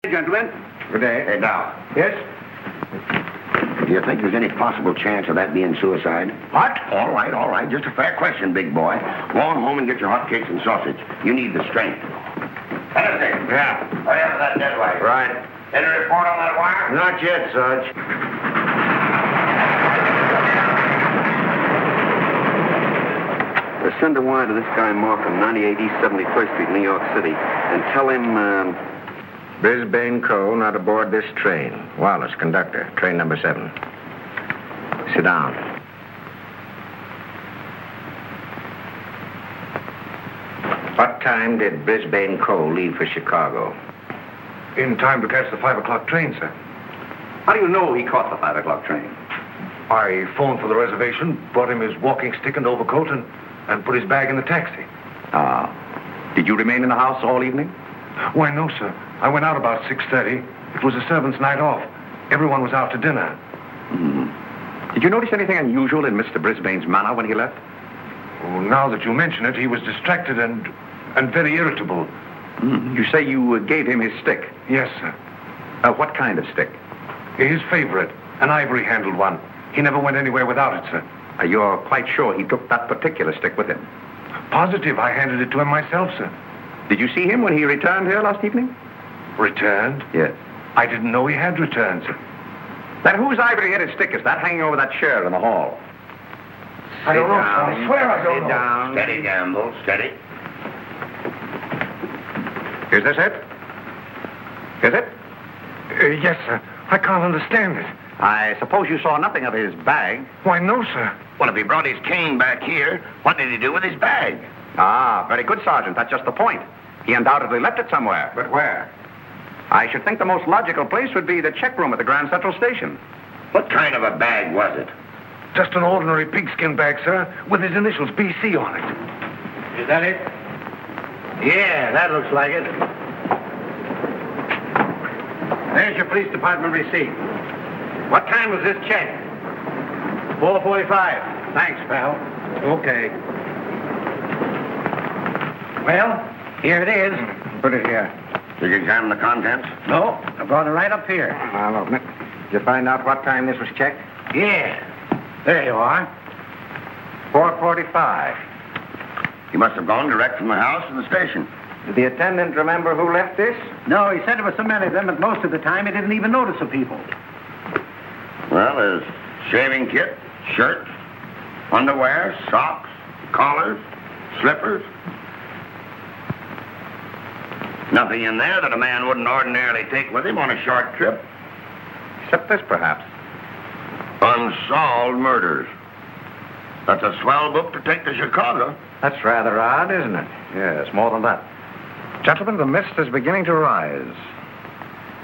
gentlemen. Good day. Hey, now. Yes? Do you think there's any possible chance of that being suicide? What? All right. Just a fair question, big boy. Go on home and get your hotcakes and sausage. You need the strength. Anything? Yeah. Hurry up with that dead wire. Right. Any report on that wire? Not yet, Sarge. Send a wire to this guy Markham, 98 East 71st Street, New York City, and tell him, Brisbane Cole not aboard this train. Wallace, conductor, train number 7. Sit down. What time did Brisbane Cole leave for Chicago? In time to catch the 5 o'clock train, sir. How do you know he caught the 5 o'clock train? I phoned for the reservation, brought him his walking stick and overcoat, and put his bag in the taxi. Ah. Did you remain in the house all evening? Why, no, sir. I went out about 6:30. It was a servant's night off. Everyone was out to dinner. Did you notice anything unusual in Mr. Brisbane's manner when he left? Oh, now that you mention it, he was distracted and very irritable. You say you gave him his stick? Yes, sir. What kind of stick? His favorite, an ivory-handled one. He never went anywhere without it, sir. You're quite sure he took that particular stick with him? Positive. I handed it to him myself, sir. Did you see him when he returned here last evening? Returned? Yes. I didn't know he had returned, sir. Then whose ivory-headed stick is that hanging over that chair in the hall? I don't know, sir. I swear I don't know. Down. Steady, Gamble, steady. Is this it? Is it? Yes, sir. I can't understand it. I suppose you saw nothing of his bag. Why, no, sir. Well, if he brought his cane back here, what did he do with his bag? Ah, very good, Sergeant. That's just the point. He undoubtedly left it somewhere. But where? I should think the most logical place would be the check room at the Grand Central Station. What kind of a bag was it? Just an ordinary pigskin bag, sir, with his initials BC on it. Is that it? Yeah, that looks like it. There's your police department receipt. What time was this check? 4:45. Thanks, pal. Okay. Well, here it is. put it here. Did you examine the contents? No, I brought it right up here. I'll open it. Did you find out what time this was checked? Yeah. There you are. 4:45. He must have gone direct from the house to the station. Did the attendant remember who left this? No, he said there were so many of them that most of the time he didn't even notice the people. Well, there's shaving kit, shirt, underwear, socks, collars, slippers. Nothing in there that a man wouldn't ordinarily take with him on a short trip. Except this, perhaps. Unsolved murders. That's a swell book to take to Chicago. That's rather odd, isn't it? Yes, more than that. Gentlemen, the mist is beginning to rise.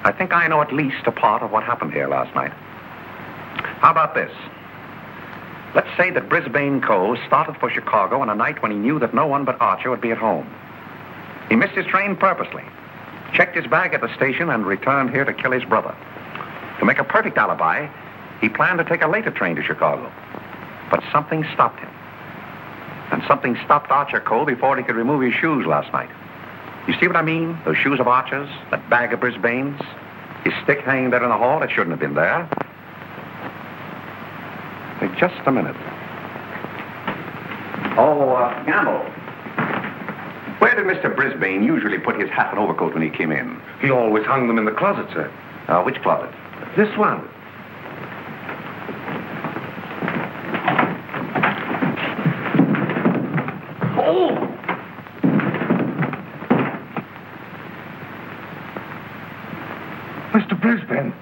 I think I know at least a part of what happened here last night. How about this? Let's say that Brisbane Cole started for Chicago on a night when he knew that no one but Archer would be at home. He missed his train purposely, checked his bag at the station, and returned here to kill his brother. To make a perfect alibi, he planned to take a later train to Chicago. But something stopped him. And something stopped Archer Cole before he could remove his shoes last night. You see what I mean? Those shoes of Archer's, that bag of Brisbane's, his stick hanging there in the hall, it shouldn't have been there. Wait just a minute. Gamble. Where did Mr. Brisbane usually put his hat and overcoat when he came in? He always hung them in the closet, sir. Which closet? This one. Oh! Mr. Brisbane.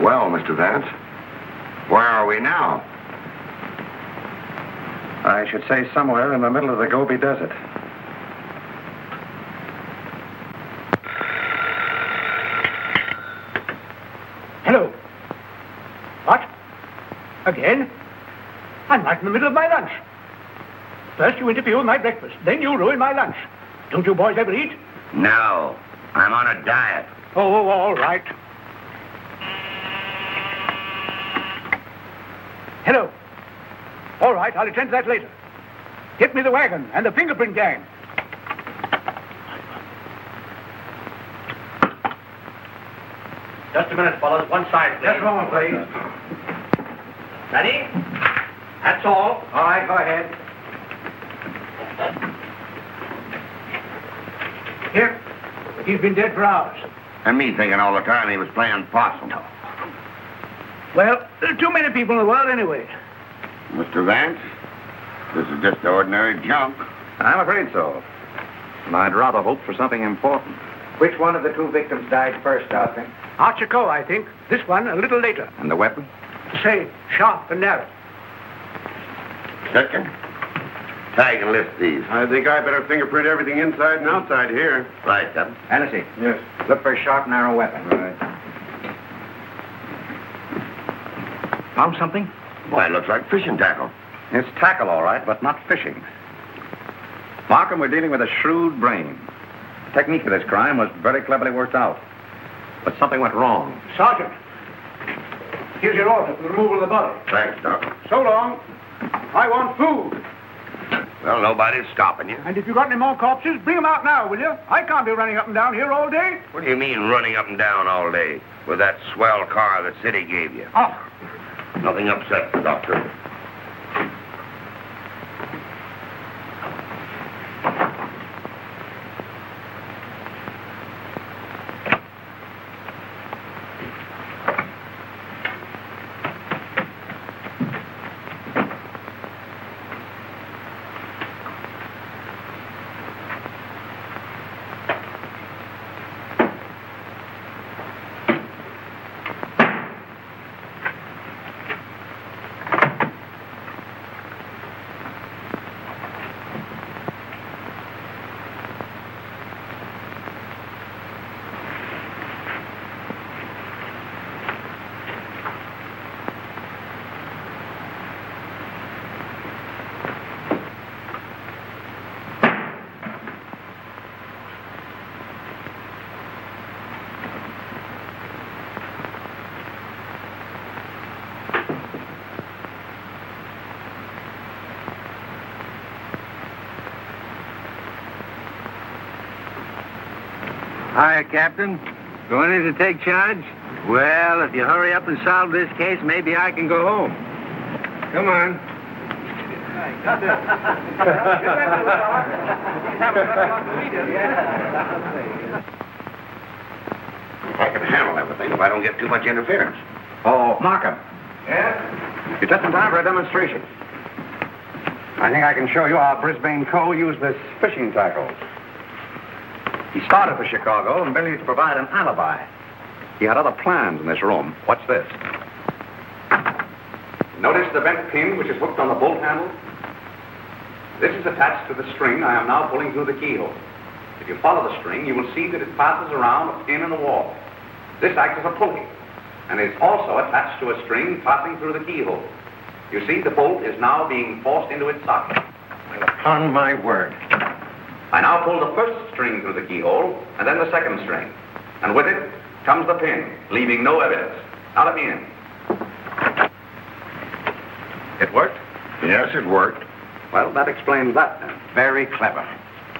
Well, Mr. Vance, where are we now? I should say somewhere in the middle of the Gobi Desert. Hello. What? Again? I'm right in the middle of my lunch. First you interfere with my breakfast, then you ruin my lunch. Don't you boys ever eat? No, I'm on a diet. Oh, all right. Hello. All right, I'll attend to that later. Get me the wagon and the fingerprint gang. Just a minute, fellas. One side, please. Just a moment, please. Ready? That's all. All right, go ahead. Here. He's been dead for hours. And me thinking all the time he was playing possum. Well, there are too many people in the world anyway. Mr. Vance, this is just ordinary junk. I'm afraid so. And I'd rather hope for something important. Which one of the two victims died first, Austin? Archer Coe, I think. This one a little later. And the weapon? The same. Sharp and narrow. Second, tag and list these. I think I better fingerprint everything inside and outside here. Right, Captain. Hennessy. Yes. Look for a sharp, narrow weapon. Right. Found something? Why, it looks like fishing tackle. It's tackle, all right, but not fishing. Markham, we're dealing with a shrewd brain. The technique of this crime was very cleverly worked out. But something went wrong. Sergeant, here's your order for the removal of the body. Thanks, Doc. So long. I want food. Well, nobody's stopping you. And if you've got any more corpses, bring them out now, will you? I can't be running up and down here all day. What do you mean running up and down all day with that swell car the city gave you? Oh, Nothing upsets the doctor. Hiya, Captain. Going in to take charge? Well, if you hurry up and solve this case, maybe I can go home. Come on. I can handle everything if I don't get too much interference. Oh, Markham, yeah? you're just in time for a demonstration. I think I can show you how Brisbane Cole used this fishing tackle. He started for Chicago and merely to provide an alibi. He had other plans in this room. Watch this. Notice the bent pin which is hooked on the bolt handle? This is attached to the string I am now pulling through the keyhole. If you follow the string, you will see that it passes around a pin in the wall. This acts as a pulley, and is also attached to a string passing through the keyhole. You see, the bolt is now being forced into its socket. Upon my word. I now pull the first string through the keyhole, and then the second string. And with it comes the pin, leaving no evidence. Now let me in. It worked? Yes, it worked. Well, that explains that then. Very clever.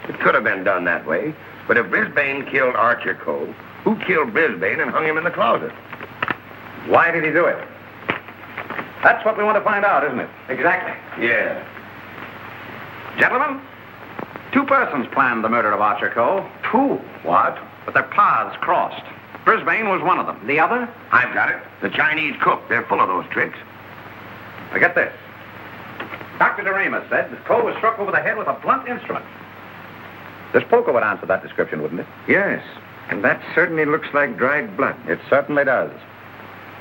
It could have been done that way. But if Brisbane killed Archer Cole, who killed Brisbane and hung him in the closet? Why did he do it? That's what we want to find out, isn't it? Exactly. Yeah. Gentlemen, two persons planned the murder of Archer Cole. Two. What? But their paths crossed. Brisbane was one of them. The other? I've got it. The Chinese cook. They're full of those tricks. Now get this. Dr. Doremus said that Cole was struck over the head with a blunt instrument. This poker would answer that description, wouldn't it? Yes. And that certainly looks like dried blood. It certainly does.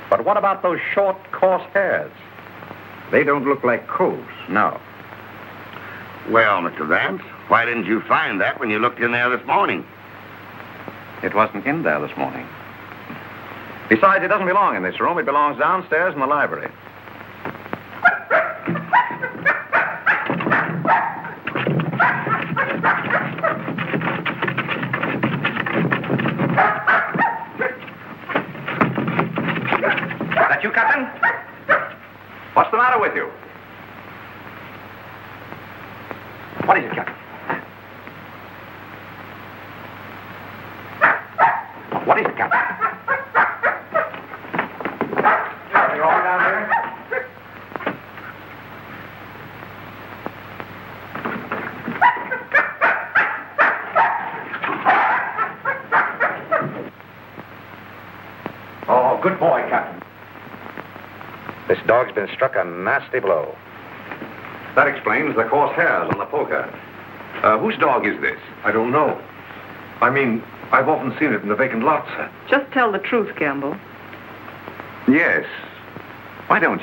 But what about those short, coarse hairs? They don't look like Cole's. No. Well, Mr. Vance, why didn't you find that when you looked in there this morning? It wasn't in there this morning. Besides, it doesn't belong in this room. It belongs downstairs in the library. That you, Captain? What's the matter with you? What is it, Captain? What is it, Captain? Good boy, Captain. This dog's been struck a nasty blow. That explains the coarse hairs on the poker. Whose dog is this? I don't know. I mean, I've often seen it in the vacant lots. Just tell the truth, Campbell. Yes. Why don't you?